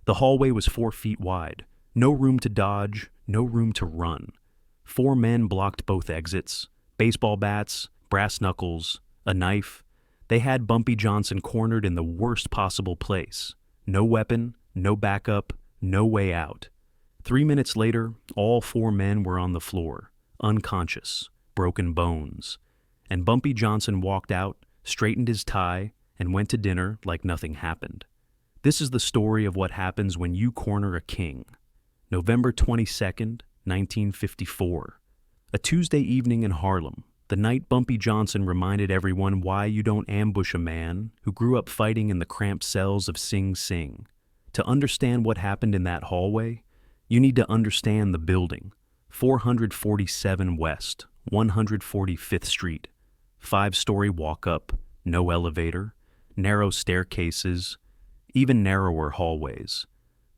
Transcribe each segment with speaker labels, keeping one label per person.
Speaker 1: The hallway was 4 feet wide. No room to dodge, no room to run. 4 men blocked both exits. Baseball bats, brass knuckles, a knife. They had Bumpy Johnson cornered in the worst possible place. No weapon, no backup, no way out. 3 minutes later, all 4 men were on the floor, unconscious, broken bones. And Bumpy Johnson walked out, straightened his tie, and went to dinner like nothing happened. This is the story of what happens when you corner a king. November 22nd, 1954. A Tuesday evening in Harlem, the night Bumpy Johnson reminded everyone why you don't ambush a man who grew up fighting in the cramped cells of Sing Sing. To understand what happened in that hallway, you need to understand the building. 447 West, 145th Street. 5-story walk-up, no elevator, narrow staircases, even narrower hallways.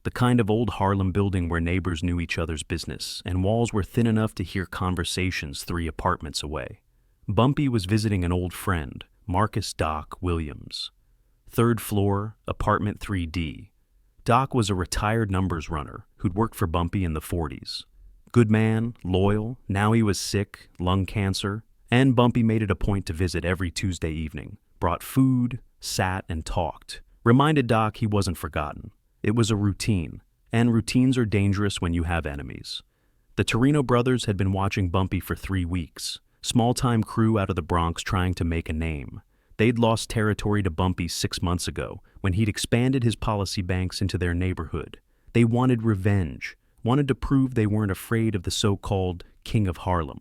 Speaker 1: The kind of old Harlem building where neighbors knew each other's business, and walls were thin enough to hear conversations 3 apartments away. Bumpy was visiting an old friend, Marcus Doc Williams. 3rd floor, apartment 3D. Doc was a retired numbers runner who'd worked for Bumpy in the 40s. Good man, loyal, now he was sick, lung cancer, and Bumpy made it a point to visit every Tuesday evening, brought food, sat, and talked. Reminded Doc he wasn't forgotten. It was a routine, and routines are dangerous when you have enemies. The Torino brothers had been watching Bumpy for 3 weeks, small-time crew out of the Bronx trying to make a name. They'd lost territory to Bumpy 6 months ago when he'd expanded his policy banks into their neighborhood. They wanted revenge, wanted to prove they weren't afraid of the so-called King of Harlem.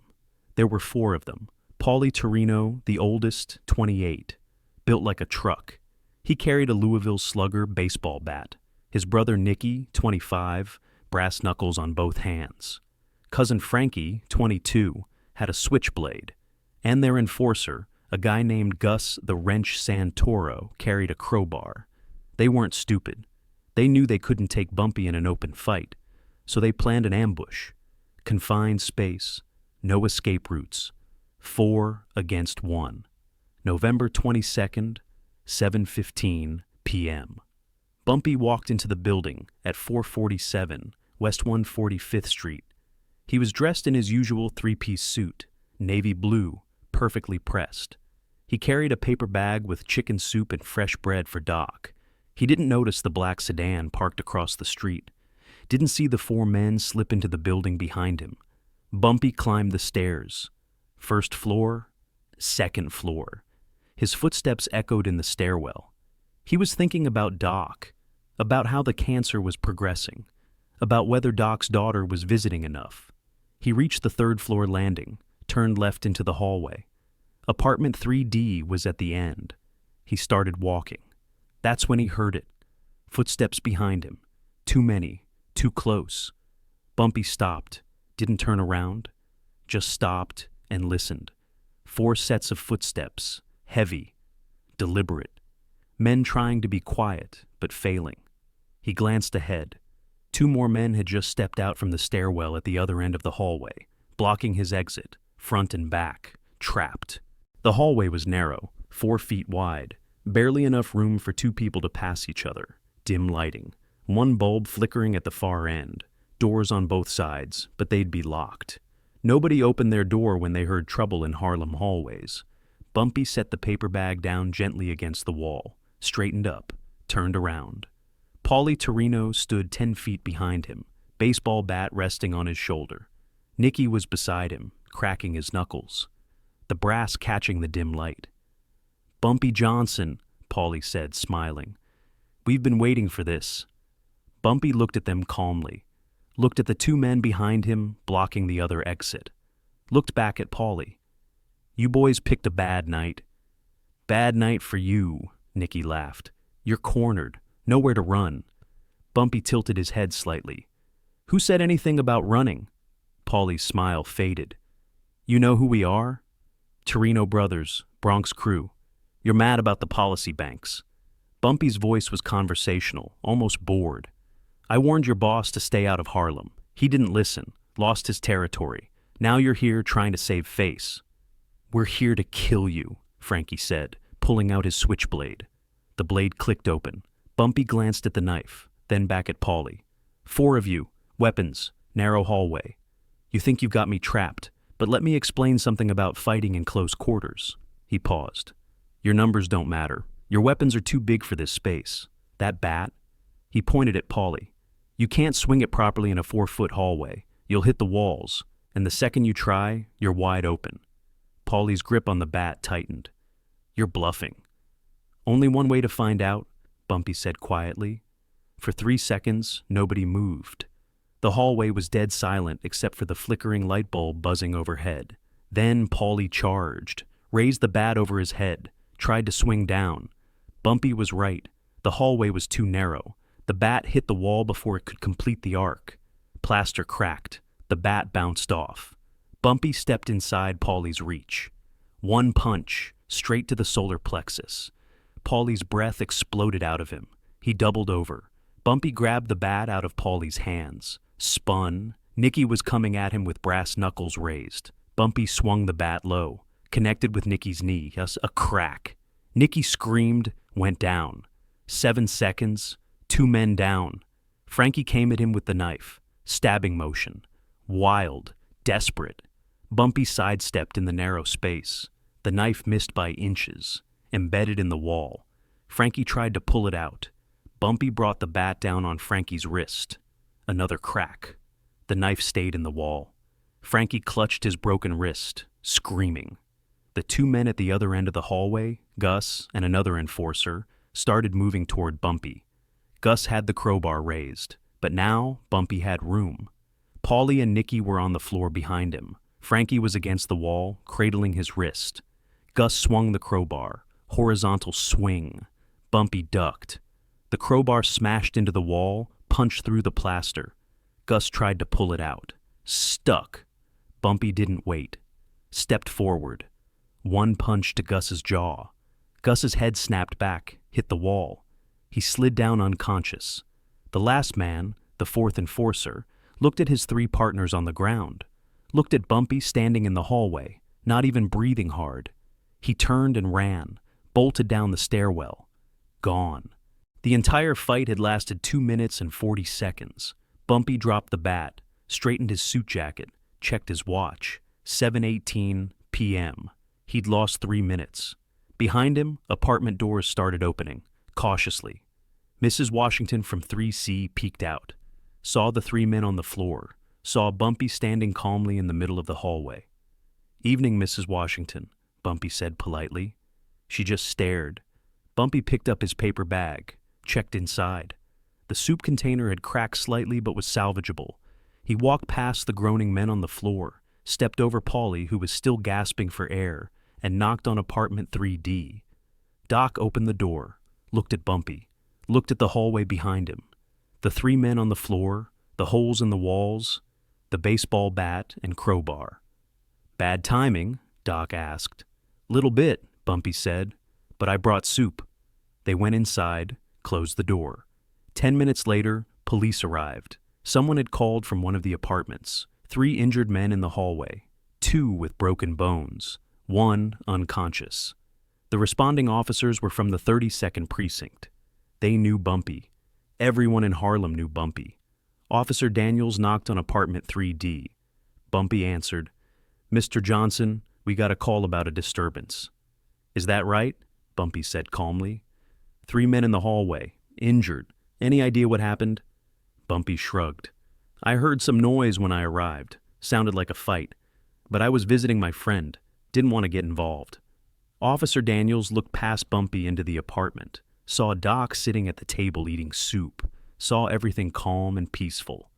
Speaker 1: There were 4 of them. Paulie Torino, the oldest, 28, built like a truck. He carried a Louisville Slugger baseball bat. His brother Nicky, 25, brass knuckles on both hands. Cousin Frankie, 22, had a switchblade. And their enforcer, a guy named Gus the Wrench Santoro, carried a crowbar. They weren't stupid. They knew they couldn't take Bumpy in an open fight, so they planned an ambush. Confined space, no escape routes. 4 against 1. November 22nd, 7:15 p.m. Bumpy walked into the building at 447 West 145th Street. He was dressed in his usual 3-piece suit, navy blue, perfectly pressed. He carried a paper bag with chicken soup and fresh bread for Doc. He didn't notice the black sedan parked across the street. Didn't see the 4 men slip into the building behind him. Bumpy climbed the stairs. 1st floor, 2nd floor. His footsteps echoed in the stairwell. He was thinking about Doc, about how the cancer was progressing, about whether Doc's daughter was visiting enough. He reached the 3rd floor landing, turned left into the hallway. Apartment 3D was at the end. He started walking. That's when he heard it. Footsteps behind him. Too many, too close. Bumpy stopped, didn't turn around, just stopped and listened. 4 sets of footsteps, heavy, deliberate. Men trying to be quiet, but failing. He glanced ahead. 2 more men had just stepped out from the stairwell at the other end of the hallway, blocking his exit, front and back, trapped. The hallway was narrow, 4 feet wide, barely enough room for 2 people to pass each other. Dim lighting, 1 bulb flickering at the far end, doors on both sides, but they'd be locked. Nobody opened their door when they heard trouble in Harlem hallways. Bumpy set the paper bag down gently against the wall, straightened up, turned around. Paulie Torino stood 10 feet behind him, baseball bat resting on his shoulder. Nicky was beside him, cracking his knuckles, the brass catching the dim light. "Bumpy Johnson," Paulie said, smiling. "We've been waiting for this." Bumpy looked at them calmly, looked at the 2 men behind him blocking the other exit, looked back at Paulie. "You boys picked a bad night." "Bad night for you," Nicky laughed. "You're cornered, nowhere to run." Bumpy tilted his head slightly. "Who said anything about running?" Paulie's smile faded. "You know who we are? Torino brothers, Bronx crew. You're mad about the policy banks." Bumpy's voice was conversational, almost bored. "I warned your boss to stay out of Harlem. He didn't listen, lost his territory. Now you're here trying to save face." "We're here to kill you," Frankie said, pulling out his switchblade. The blade clicked open. Bumpy glanced at the knife, then back at Paulie. 4 of you, weapons, narrow hallway. You think you've got me trapped, but let me explain something about fighting in close quarters. He paused. Your numbers don't matter. Your weapons are too big for this space. That bat? He pointed at Paulie. You can't swing it properly in a 4-foot hallway. You'll hit the walls, and the second you try, you're wide open. Paulie's grip on the bat tightened. You're bluffing. Only one way to find out, Bumpy said quietly. For 3 seconds, nobody moved. The hallway was dead silent except for the flickering light bulb buzzing overhead. Then Paulie charged, raised the bat over his head, tried to swing down. Bumpy was right. The hallway was too narrow. The bat hit the wall before it could complete the arc. Plaster cracked. The bat bounced off. Bumpy stepped inside Paulie's reach. One punch, straight to the solar plexus. Paulie's breath exploded out of him. He doubled over. Bumpy grabbed the bat out of Paulie's hands. Spun. Nicky was coming at him with brass knuckles raised. Bumpy swung the bat low, connected with Nicky's knee, a crack. Nicky screamed, went down. 7 seconds, 2 men down. Frankie came at him with the knife, stabbing motion. Wild, desperate. Bumpy sidestepped in the narrow space. The knife missed by inches, embedded in the wall. Frankie tried to pull it out. Bumpy brought the bat down on Frankie's wrist. Another crack. The knife stayed in the wall. Frankie clutched his broken wrist, screaming. The 2 men at the other end of the hallway, Gus and another enforcer, started moving toward Bumpy. Gus had the crowbar raised, but now Bumpy had room. Paulie and Nicky were on the floor behind him. Frankie was against the wall, cradling his wrist. Gus swung the crowbar. Horizontal swing. Bumpy ducked. The crowbar smashed into the wall, punched through the plaster. Gus tried to pull it out. Stuck. Bumpy didn't wait. Stepped forward. One punch to Gus's jaw. Gus's head snapped back, hit the wall. He slid down unconscious. The last man, the 4th enforcer, looked at his 3 partners on the ground. Looked at Bumpy standing in the hallway, not even breathing hard. He turned and ran, bolted down the stairwell. Gone. The entire fight had lasted 2 minutes and 40 seconds. Bumpy dropped the bat, straightened his suit jacket, checked his watch. 7:18 p.m. He'd lost 3 minutes. Behind him, apartment doors started opening, cautiously. Mrs. Washington from 3C peeked out, saw the 3 men on the floor, saw Bumpy standing calmly in the middle of the hallway. Evening, Mrs. Washington, Bumpy said politely. She just stared. Bumpy picked up his paper bag, checked inside. The soup container had cracked slightly but was salvageable. He walked past the groaning men on the floor, stepped over Paulie, who was still gasping for air, and knocked on apartment 3D. Doc opened the door, looked at Bumpy, looked at the hallway behind him. The 3 men on the floor, the holes in the walls, the baseball bat and crowbar. Bad timing? Doc asked. Little bit, Bumpy said, but I brought soup. They went inside, closed the door. 10 minutes later, police arrived. Someone had called from one of the apartments. 3 injured men in the hallway, 2 with broken bones, 1 unconscious. The responding officers were from the 32nd Precinct. They knew Bumpy. Everyone in Harlem knew Bumpy. Officer Daniels knocked on apartment 3D. Bumpy answered, Mr. Johnson, we got a call about a disturbance. Is that right? Bumpy said calmly. 3 men in the hallway, injured. Any idea what happened? Bumpy shrugged. I heard some noise when I arrived. Sounded like a fight. But I was visiting my friend. Didn't want to get involved. Officer Daniels looked past Bumpy into the apartment, saw Doc sitting at the table eating soup, saw everything calm and peaceful.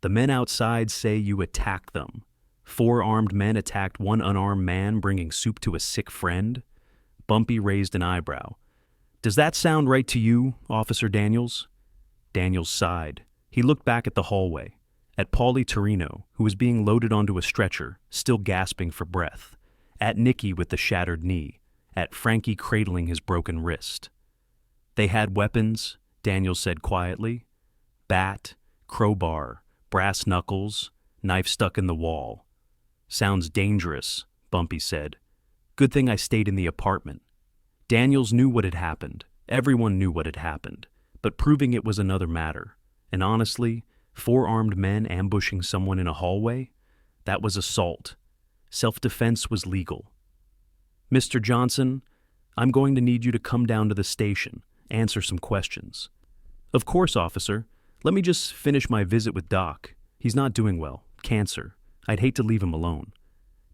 Speaker 1: The men outside say you attacked them. 4 armed men attacked 1 unarmed man bringing soup to a sick friend? Bumpy raised an eyebrow. Does that sound right to you, Officer Daniels? Daniels sighed. He looked back at the hallway, at Paulie Torino, who was being loaded onto a stretcher, still gasping for breath, at Nicky with the shattered knee, at Frankie cradling his broken wrist. They had weapons, Daniels said quietly. Bat, crowbar, brass knuckles, knife stuck in the wall. Sounds dangerous, Bumpy said. Good thing I stayed in the apartment. Daniels knew what had happened. Everyone knew what had happened. But proving it was another matter. And honestly, 4 armed men ambushing someone in a hallway? That was assault. Self-defense was legal. Mr. Johnson, I'm going to need you to come down to the station, answer some questions. Of course, officer. Let me just finish my visit with Doc. He's not doing well. Cancer. I'd hate to leave him alone.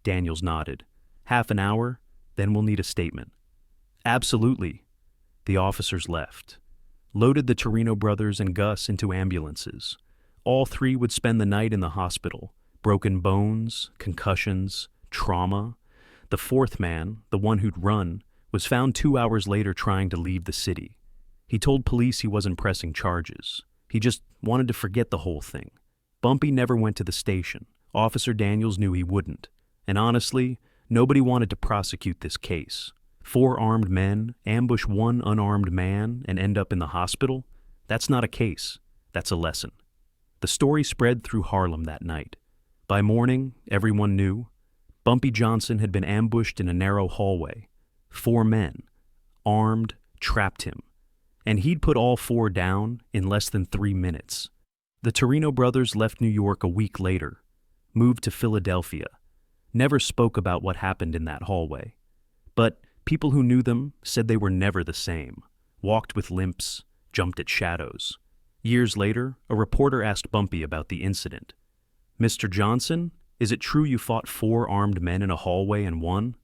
Speaker 1: Daniels nodded. Half an hour, then we'll need a statement. Absolutely. The officers left. Loaded the Torino brothers and Gus into ambulances. All 3 would spend the night in the hospital. Broken bones, concussions, trauma. The 4th man, the one who'd run, was found 2 hours later trying to leave the city. He told police he wasn't pressing charges. He just wanted to forget the whole thing. Bumpy never went to the station. Officer Daniels knew he wouldn't. And honestly, nobody wanted to prosecute this case. 4 armed men ambush 1 unarmed man and end up in the hospital? That's not a case. That's a lesson. The story spread through Harlem that night. By morning, everyone knew. Bumpy Johnson had been ambushed in a narrow hallway. 4 men, armed, trapped him. And he'd put all 4 down in less than 3 minutes. The Torino brothers left New York a week later, moved to Philadelphia, never spoke about what happened in that hallway. But people who knew them said they were never the same, walked with limps, jumped at shadows. Years later, a reporter asked Bumpy about the incident. Mr. Johnson, is it true you fought 4 armed men in a hallway and won?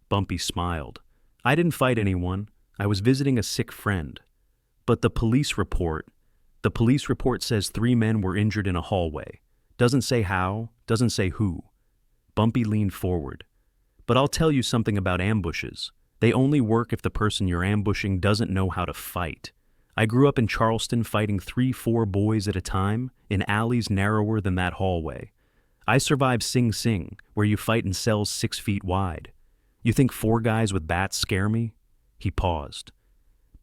Speaker 1: Bumpy smiled. I didn't fight anyone. I was visiting a sick friend. But the police report says 3 men were injured in a hallway. Doesn't say how, doesn't say who. Bumpy leaned forward. But I'll tell you something about ambushes. They only work if the person you're ambushing doesn't know how to fight. I grew up in Charleston fighting 3-4 boys at a time in alleys narrower than that hallway. I survived Sing Sing, where you fight in cells 6 feet wide. You think 4 guys with bats scare me? He paused.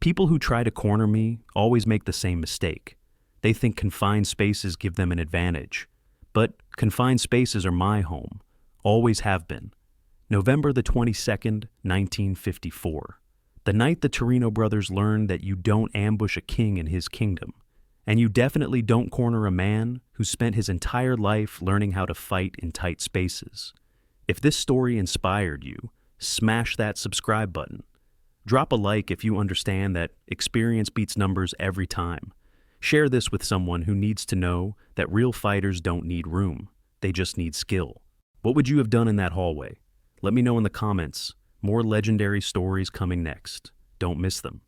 Speaker 1: People who try to corner me always make the same mistake. They think confined spaces give them an advantage. But confined spaces are my home. Always have been. November the 22nd, 1954. The night the Torino brothers learned that you don't ambush a king in his kingdom. And you definitely don't corner a man who spent his entire life learning how to fight in tight spaces. If this story inspired you, smash that subscribe button. Drop a like if you understand that experience beats numbers every time. Share this with someone who needs to know that real fighters don't need room. They just need skill. What would you have done in that hallway? Let me know in the comments. More legendary stories coming next. Don't miss them.